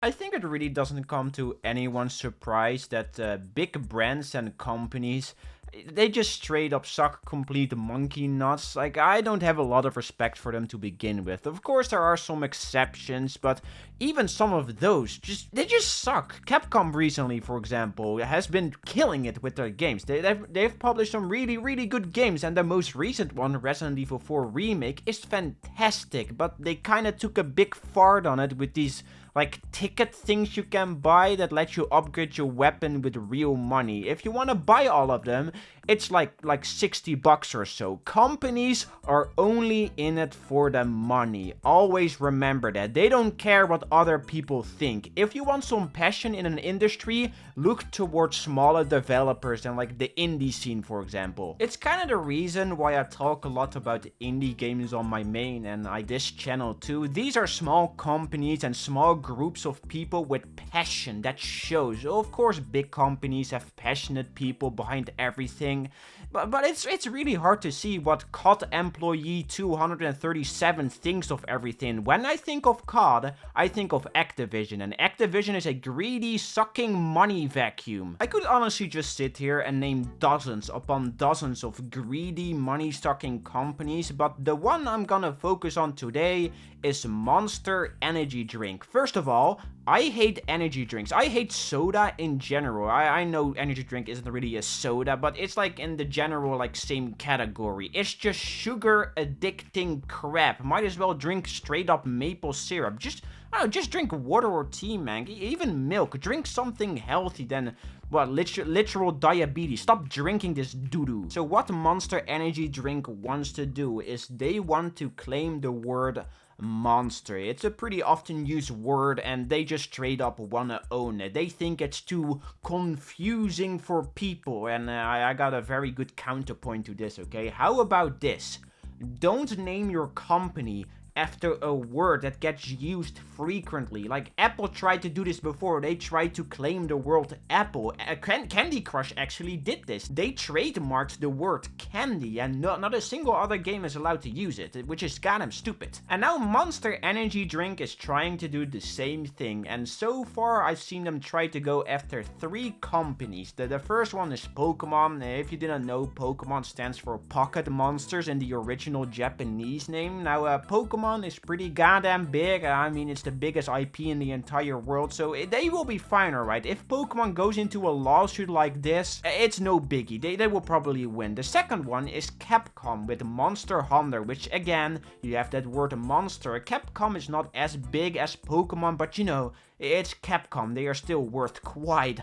I think it really doesn't come to anyone's surprise that big brands and companies, they just straight up suck complete monkey nuts. Like, I don't have a lot of respect for them to begin with. Of course, there are some exceptions, but even some of those, they just suck. Capcom recently, for example, has been killing it with their games. They've published some really, really good games, and the most recent one, Resident Evil 4 Remake, is fantastic, but they kind of took a big fart on it with these like ticket things you can buy that let you upgrade your weapon with real money. If you want to buy all of them, it's like $60 or so. Companies are only in it for the money. Always remember that. They don't care what other people think. If you want some passion in an industry, look towards smaller developers and like the indie scene, for example. It's kind of the reason why I talk a lot about indie games on my main and this channel too. These are small companies and small groups of people with passion that shows. Of course, big companies have passionate people behind everything, but it's really hard to see what COD employee 237 thinks of everything. When I think of COD, I think of Activision, and Activision is a greedy, sucking money vacuum. I could honestly just sit here and name dozens upon dozens of greedy, money-sucking companies, but the one I'm gonna focus on today is Monster Energy Drink. First of all, I hate energy drinks. I hate soda in general. I know energy drink isn't really a soda, but it's like in the general like same category. It's just sugar addicting crap. Might as well drink straight up maple syrup. Just drink water or tea, man. Even milk. Drink something healthy than literal diabetes. Stop drinking this doo-doo. So what Monster Energy Drink wants to do is they want to claim the word monster. It's a pretty often used word and they just straight up wanna own it. They think it's too confusing for people, and I got a very good counterpoint to this, okay? How about this? Don't name your company after a word that gets used frequently. Like Apple tried to do this before. They tried to claim the word apple. Candy Crush actually did this. They trademarked the word candy, and not a single other game is allowed to use it, which is goddamn stupid. And now Monster Energy Drink is trying to do the same thing, and so far I've seen them try to go after 3 companies. The first one is Pokemon. If you didn't know, Pokemon stands for Pocket Monsters in the original Japanese name. Now Pokemon is pretty goddamn big. I mean, it's the biggest IP in the entire world, so they will be fine, alright? If Pokemon goes into a lawsuit like this, it's no biggie. They will probably win. The second one is Capcom with Monster Hunter, which again, you have that word monster. Capcom is not as big as Pokemon, but you know, it's Capcom. They are still worth quite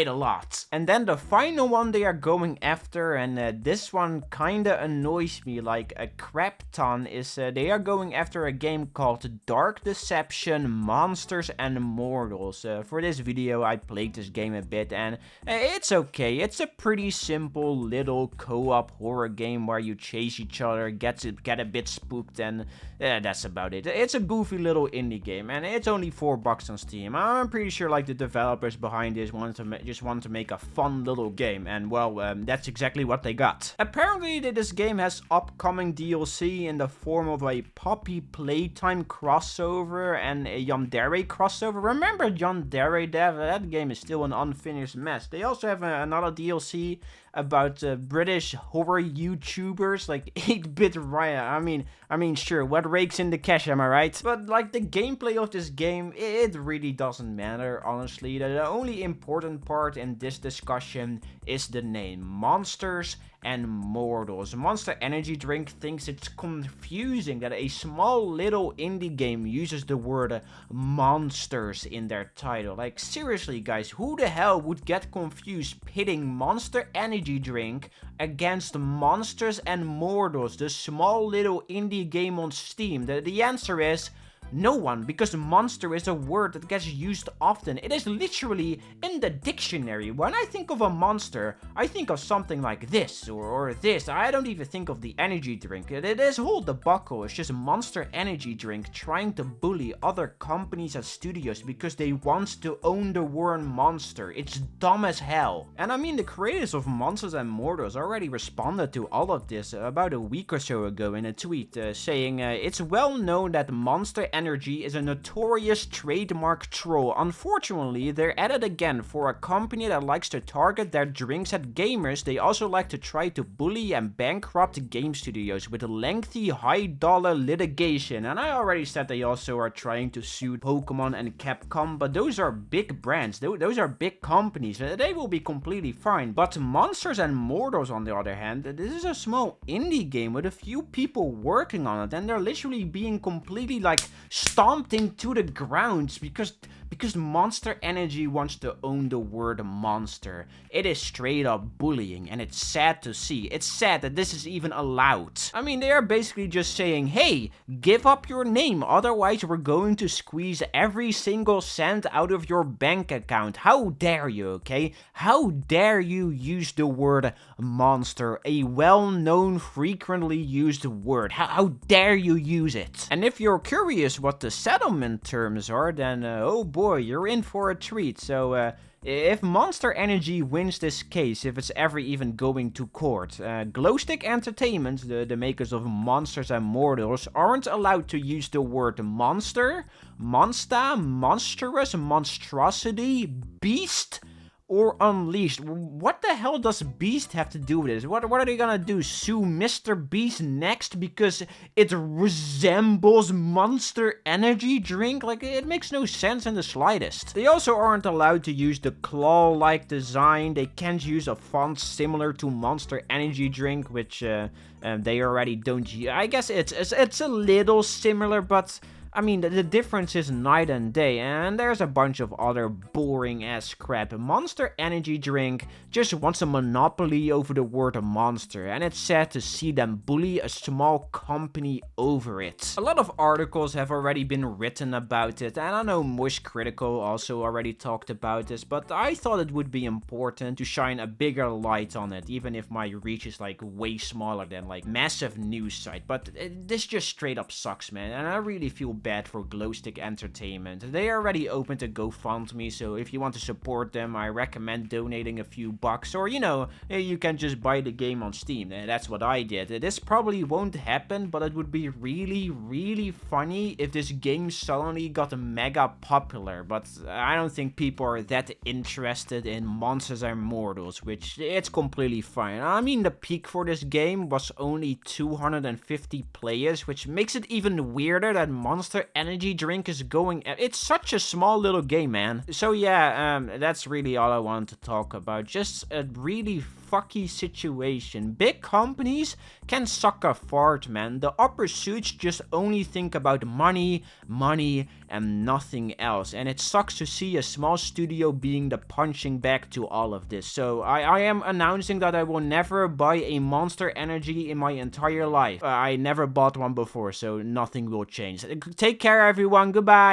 a lot. And then the final one they are going after, and this one kinda annoys me like a crap ton, is they are going after a game called Dark Deception Monsters and Mortals. For this video I played this game a bit, and it's okay. It's a pretty simple little co-op horror game where you chase each other, get a bit spooked, and that's about it. It's a goofy little indie game, and it's only $4 on Steam. I'm pretty sure like the developers behind this just wanted to make a fun little game, and well, that's exactly what they got. Apparently this game has upcoming DLC in the form of a Poppy Playtime crossover and a Yandere crossover. Remember Yandere Dev? That game is still an unfinished mess. They also have another DLC about British horror YouTubers like 8-Bit Ryan. I mean, sure, what rakes in the cash, am I right? But like the gameplay of this game, it really doesn't matter, honestly. The only important part in this discussion is the name, Monsters and Mortals. Monster Energy Drink thinks it's confusing that a small little indie game uses the word monsters in their title. Like seriously guys, who the hell would get confused pitting Monster Energy Drink against Monsters and Mortals, the small little indie game on Steam? The answer is no one, because monster is a word that gets used often. It is literally in the dictionary. When I think of a monster, I think of something like this or this. I don't even think of the energy drink. This whole debacle is just Monster Energy Drink trying to bully other companies and studios because they want to own the word monster. It's dumb as hell. And I mean, the creators of Monsters and Mortals already responded to all of this about a week or so ago in a tweet saying, it's well known that Monster Energy is a notorious trademark troll. Unfortunately, they're at it again. For a company that likes to target their drinks at gamers, they also like to try to bully and bankrupt game studios with lengthy high-dollar litigation. And I already said they also are trying to sue Pokemon and Capcom, but those are big brands. Those are big companies. They will be completely fine. But Monsters and Mortals, on the other hand, this is a small indie game with a few people working on it, and they're literally being completely like stomped into the ground because Monster Energy wants to own the word monster. It is straight up bullying, and it's sad to see. It's sad that this is even allowed. I mean, they are basically just saying, hey, give up your name, otherwise we're going to squeeze every single cent out of your bank account. How dare you, okay? How dare you use the word monster, a well-known, frequently used word. How dare you use it? And if you're curious what the settlement terms are, then oh boy, you're in for a treat. So if Monster Energy wins this case, if it's ever even going to court, Glowstick Entertainment, the makers of Monsters and Mortals, aren't allowed to use the word monster, monster, monstrous, monstrosity, beast, or unleashed. What the hell does Beast have to do with this? What are they gonna do? Sue Mr. Beast next because it resembles Monster Energy drink? Like, it makes no sense in the slightest. They also aren't allowed to use the claw-like design. They can't use a font similar to Monster Energy drink, which they already don't use. I guess it's a little similar, but I mean, the difference is night and day, and there's a bunch of other boring ass crap. Monster Energy drink just wants a monopoly over the word monster, and it's sad to see them bully a small company over it. A lot of articles have already been written about it, and I know Mush Critical also already talked about this, but I thought it would be important to shine a bigger light on it, even if my reach is like way smaller than like massive news site. But this just straight up sucks, man, and I really feel bad for Glowstick Entertainment. They already opened a GoFundMe, so if you want to support them, I recommend donating a few bucks, or you know, you can just buy the game on Steam. That's what I did. This probably won't happen, but it would be really funny if this game suddenly got mega popular, but I don't think people are that interested in Monsters and Mortals, which it's completely fine. I mean, the peak for this game was only 250 players, which makes it even weirder that Monster Energy drink is going. It's such a small little game, man. So yeah, that's really all I wanted to talk about. Just a really fucky situation. Big companies can suck a fart, man. The upper suits just only think about money, and nothing else. And it sucks to see a small studio being the punching bag to all of this. So I am announcing that I will never buy a Monster Energy in my entire life. I never bought one before, so nothing will change. Take care, everyone. Goodbye.